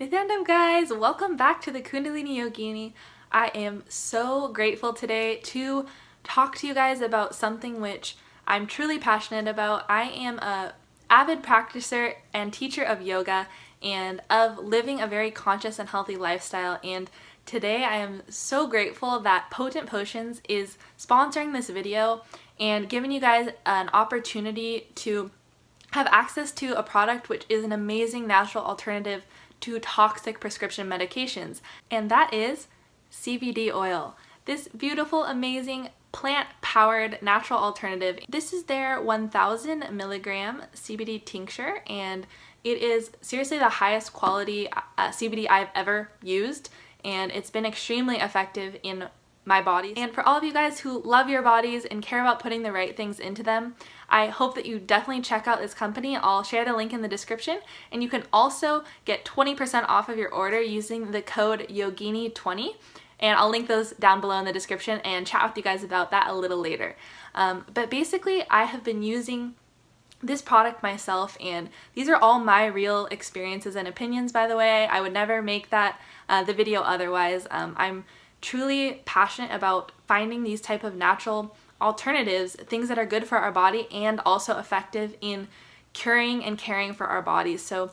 Nithandam guys, welcome back to the Kundalini Yogini. I am so grateful today to talk to you guys about something which I'm truly passionate about. I am a avid practicer and teacher of yoga and of living a very conscious and healthy lifestyle, and today I am so grateful that Potent Potions is sponsoring this video and giving you guys an opportunity to have access to a product which is an amazing natural alternative to toxic prescription medications, and that is CBD oil. This beautiful, amazing, plant-powered natural alternative. This is their 1000 milligram CBD tincture, and it is seriously the highest quality CBD I've ever used, and it's been extremely effective in my body. And for all of you guys who love your bodies and care about putting the right things into them, I hope that you definitely check out this company. I'll share the link in the description, and you can also get 20% off of your order using the code YOGINI20, and I'll link those down below in the description and chat with you guys about that a little later. But basically, I have been using this product myself, and these are all my real experiences and opinions, by the way. I would never make that the video otherwise. I'm truly passionate about finding these type of natural alternatives, things that are good for our body and also effective in curing and caring for our bodies. So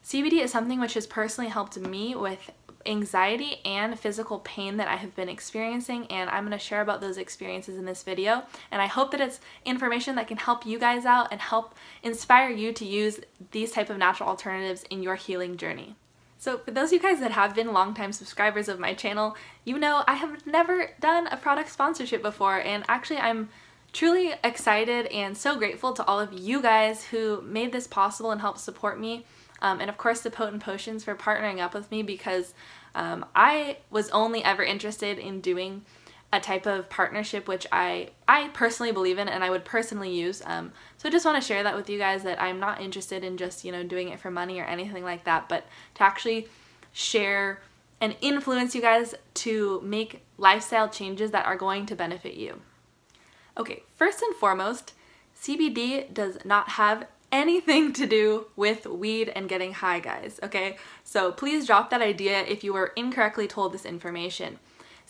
CBD is something which has personally helped me with anxiety and physical pain that I have been experiencing, and I'm going to share about those experiences in this video, and I hope that it's information that can help you guys out and help inspire you to use these type of natural alternatives in your healing journey. So for those of you guys that have been longtime subscribers of my channel, you know I have never done a product sponsorship before, and actually I'm truly excited and so grateful to all of you guys who made this possible and helped support me, and of course the Potent Potions for partnering up with me, because I was only ever interested in doing a type of partnership which I personally believe in and I would personally use. So I just want to share that with you guys, that I'm not interested in just, you know, doing it for money or anything like that, but to actually share and influence you guys to make lifestyle changes that are going to benefit you. Okay, first and foremost, CBD does not have anything to do with weed and getting high, guys, okay? So please drop that idea if you were incorrectly told this information.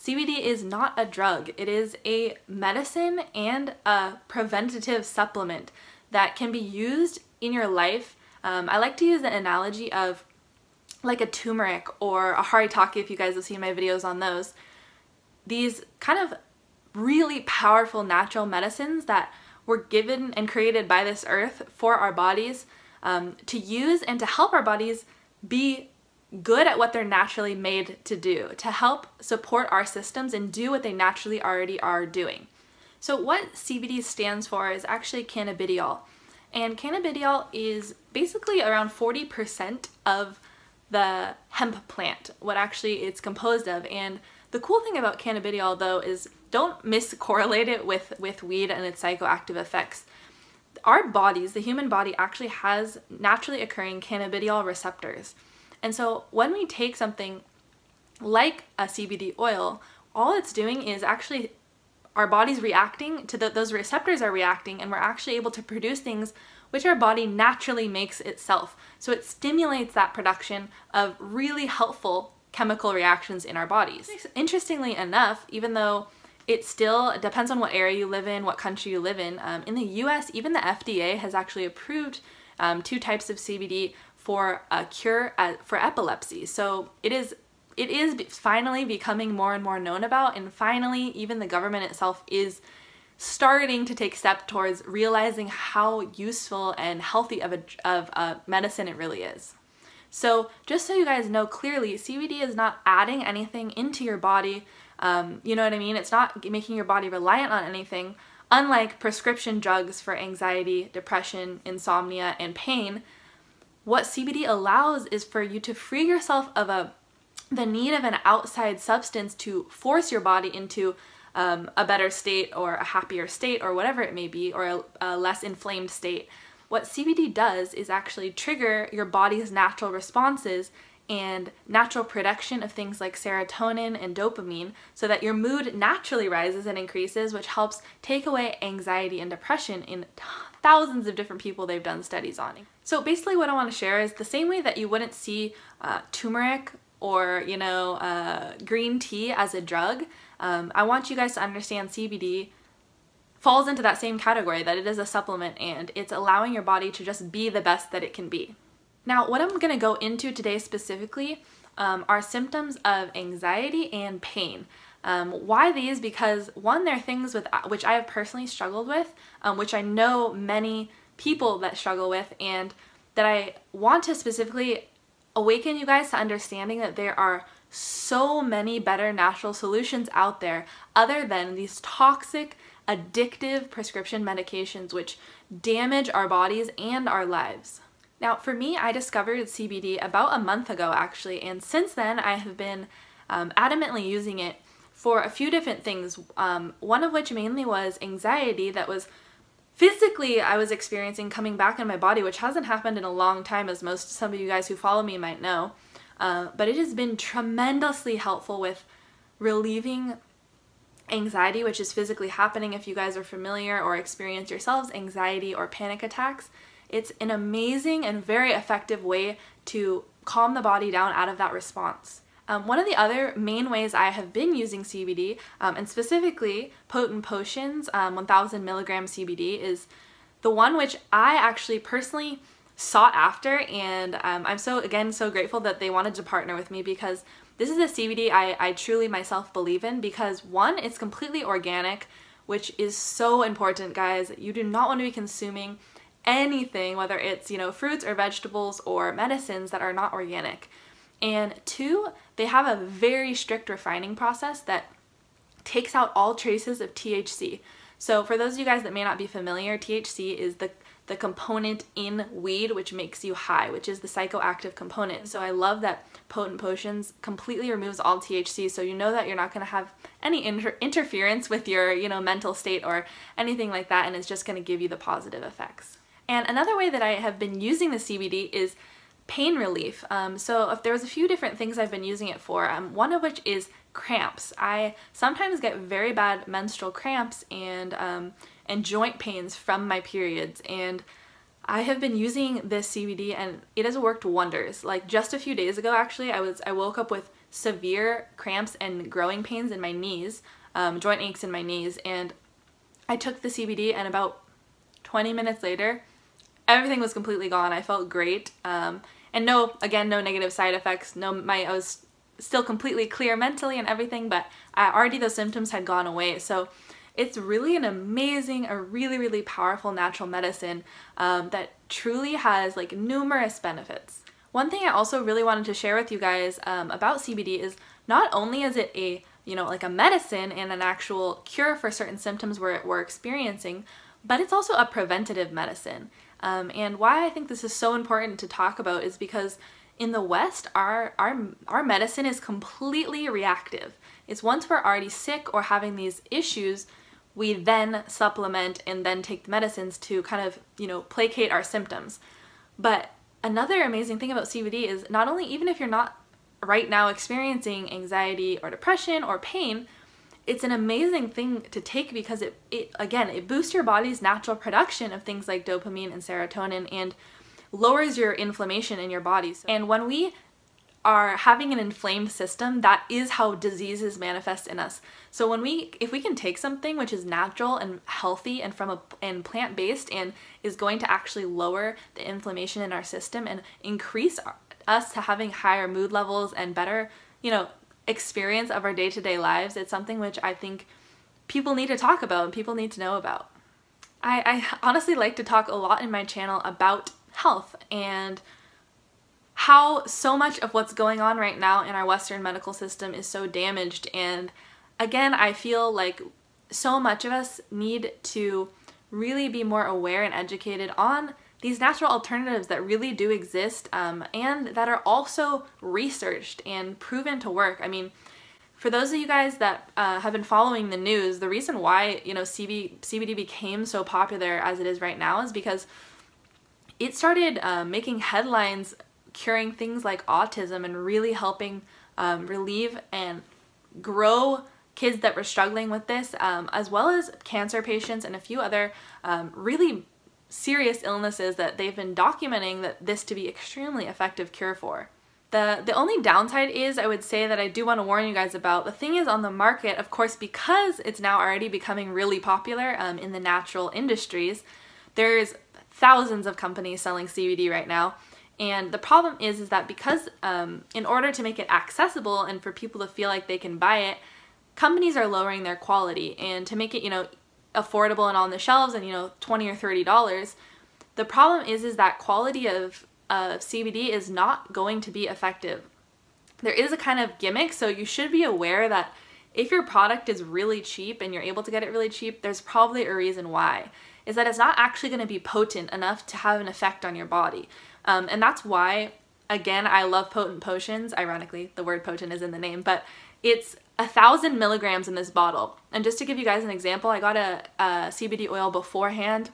CBD is not a drug. It is a medicine and a preventative supplement that can be used in your life. I like to use the analogy of like a turmeric or a haritaki, if you guys have seen my videos on those. These kind of really powerful natural medicines that were given and created by this earth for our bodies to use and to help our bodies be good at what they're naturally made to do, to help support our systems and do what they naturally already are doing. So what CBD stands for is actually cannabidiol, and cannabidiol is basically around 40% of the hemp plant, what actually it's composed of. And the cool thing about cannabidiol though is, don't miscorrelate it with weed and its psychoactive effects. Our bodies, the human body, actually has naturally occurring cannabidiol receptors. And so when we take something like a CBD oil, all it's doing is actually our body's reacting to those receptors are reacting, and we're actually able to produce things which our body naturally makes itself. So it stimulates that production of really helpful chemical reactions in our bodies. Interestingly enough, even though it still depends on what area you live in, what country you live in the US, even the FDA has actually approved 2 types of CBD for a cure for epilepsy. So it is finally becoming more and more known about, and finally even the government itself is starting to take steps towards realizing how useful and healthy of a medicine it really is. So just so you guys know clearly, CBD is not adding anything into your body, you know what I mean? It's not making your body reliant on anything, unlike prescription drugs for anxiety, depression, insomnia, and pain. What CBD allows is for you to free yourself of the need of an outside substance to force your body into a better state or a happier state or whatever it may be, or a less inflamed state. What CBD does is actually trigger your body's natural responses and natural production of things like serotonin and dopamine, so that your mood naturally rises and increases, which helps take away anxiety and depression in thousands of different people they've done studies on. So basically what I want to share is the same way that you wouldn't see turmeric or, you know, green tea as a drug, I want you guys to understand CBD falls into that same category, that it is a supplement and it's allowing your body to just be the best that it can be. Now, what I'm going to go into today specifically are symptoms of anxiety and pain. Why these? Because one, they're things which I have personally struggled with, which I know many people that struggle with, and that I want to specifically awaken you guys to understanding that there are so many better natural solutions out there other than these toxic, addictive prescription medications which damage our bodies and our lives. Now, for me, I discovered CBD about a month ago actually, and since then I have been adamantly using it for a few different things, one of which mainly was anxiety that was physically I was experiencing coming back in my body, which hasn't happened in a long time, as some of you guys who follow me might know, but it has been tremendously helpful with relieving anxiety, which is physically happening. If you guys are familiar or experience yourselves anxiety or panic attacks, it's an amazing and very effective way to calm the body down out of that response. One of the other main ways I have been using CBD, and specifically Potent Potions 1000 milligram CBD, is the one which I actually personally sought after, and I'm so grateful that they wanted to partner with me, because this is a CBD I truly myself believe in, because one, it's completely organic, which is so important, guys. You do not want to be consuming anything, whether it's, you know, fruits or vegetables or medicines, that are not organic. And two, they have a very strict refining process that takes out all traces of THC. So for those of you guys that may not be familiar, THC is the component in weed which makes you high, which is the psychoactive component. So I love that Potent Potions completely removes all THC, so you know that you're not going to have any interference with your, you know, mental state or anything like that, and it's just going to give you the positive effects. And another way that I have been using the CBD is pain relief. So if there was a few different things I've been using it for, one of which is cramps. I sometimes get very bad menstrual cramps and joint pains from my periods, and I have been using this CBD and it has worked wonders. Like just a few days ago actually, I woke up with severe cramps and growing pains in my knees, joint aches in my knees, and I took the CBD and about 20 minutes later everything was completely gone. I felt great, and no negative side effects. I was still completely clear mentally and everything, but already those symptoms had gone away. So it's really an amazing, a really powerful natural medicine that truly has like numerous benefits. One thing I also really wanted to share with you guys about CBD is not only is it a, you know, like a medicine and an actual cure for certain symptoms we're experiencing, but it's also a preventative medicine. And why I think this is so important to talk about is because in the West, our medicine is completely reactive. It's once we're already sick or having these issues, we then supplement and then take the medicines to kind of, you know, placate our symptoms. But another amazing thing about CBD is not only, even if you're not right now experiencing anxiety or depression or pain, it's an amazing thing to take because it boosts your body's natural production of things like dopamine and serotonin and lowers your inflammation in your body. And when we are having an inflamed system, that is how diseases manifest in us. So if we can take something which is natural and healthy and plant-based and is going to actually lower the inflammation in our system and increase us to having higher mood levels and better, you know, experience of our day-to-day lives, it's something which I think people need to talk about and people need to know about. I honestly like to talk a lot in my channel about health and how so much of what's going on right now in our Western medical system is so damaged. And again, I feel like so much of us need to really be more aware and educated on these natural alternatives that really do exist, and that are also researched and proven to work. I mean, for those of you guys that have been following the news, the reason why, you know, CBD became so popular as it is right now is because it started making headlines curing things like autism and really helping relieve and grow kids that were struggling with this, as well as cancer patients and a few other really serious illnesses that they've been documenting that this to be extremely effective cure for. The only downside is, I would say, that I do want to warn you guys about. The thing is, on the market, of course, because it's now already becoming really popular in the natural industries, there's thousands of companies selling CBD right now. And the problem is that because in order to make it accessible and for people to feel like they can buy it, companies are lowering their quality. And to make it, affordable and on the shelves and, $20 or $30, the problem is that quality of CBD is not going to be effective. There is a kind of gimmick, so you should be aware that if your product is really cheap and you're able to get it really cheap, there's probably a reason why. Is that it's not actually going to be potent enough to have an effect on your body. And that's why, again, I love potent potions. Ironically, the word potent is in the name, but it's 1,000 milligrams in this bottle. And just to give you guys an example, I got a CBD oil beforehand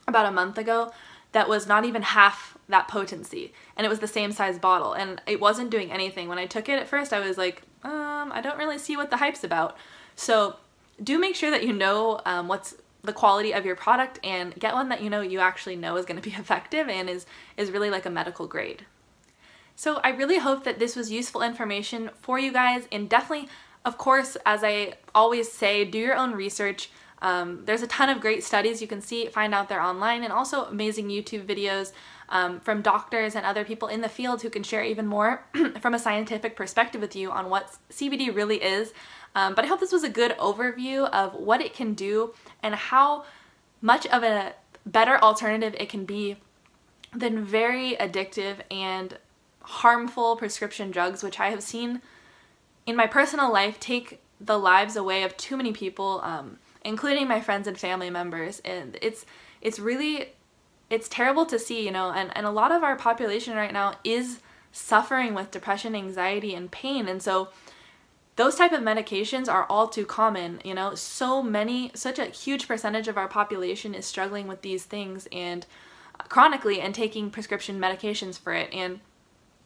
about a month ago that was not even half that potency, and it was the same size bottle, and it wasn't doing anything. When I took it at first, I was like, I don't really see what the hype's about. So do make sure that you know what's the quality of your product, and get one that you actually know is going to be effective and is really like a medical grade. So I really hope that this was useful information for you guys, and definitely, of course, as I always say, do your own research. There's a ton of great studies you can find out there online, and also amazing YouTube videos from doctors and other people in the field who can share even more from a scientific perspective with you on what CBD really is. But I hope this was a good overview of what it can do and how much of a better alternative it can be than very addictive and harmful prescription drugs, which I have seen in my personal life take the lives away of too many people, including my friends and family members. And it's terrible to see, and a lot of our population right now is suffering with depression, anxiety, and pain. And so those type of medications are all too common. Such a huge percentage of our population is struggling with these things and chronically and taking prescription medications for it. And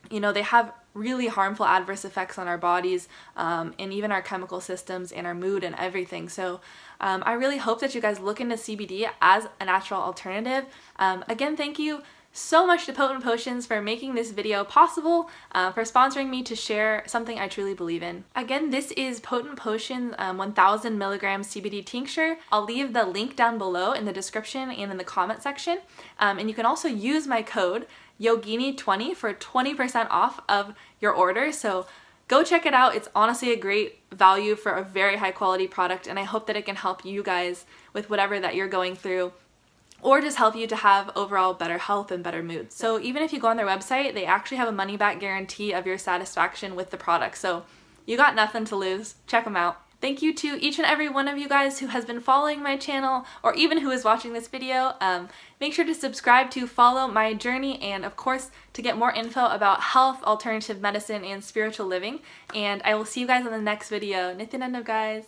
they have really harmful adverse effects on our bodies, and even our chemical systems and our mood and everything. So I really hope that you guys look into CBD as a natural alternative. Again, thank you so much to Potent Potions for making this video possible, for sponsoring me to share something I truly believe in. Again, this is Potent Potions 1000 milligram CBD tincture. I'll leave the link down below in the description and in the comment section. And you can also use my code Yogini20 for 20% off of your order. So go check it out. It's honestly a great value for a very high quality product, and I hope that it can help you guys with whatever that you're going through, or just help you to have overall better health and better mood. So even if you go on their website, they actually have a money back guarantee of your satisfaction with the product. So you got nothing to lose. Check them out. Thank you to each and every one of you guys who has been following my channel, or even who is watching this video. Make sure to subscribe to follow my journey, and of course to get more info about health, alternative medicine, and spiritual living. And I will see you guys in the next video. Nityananda, guys.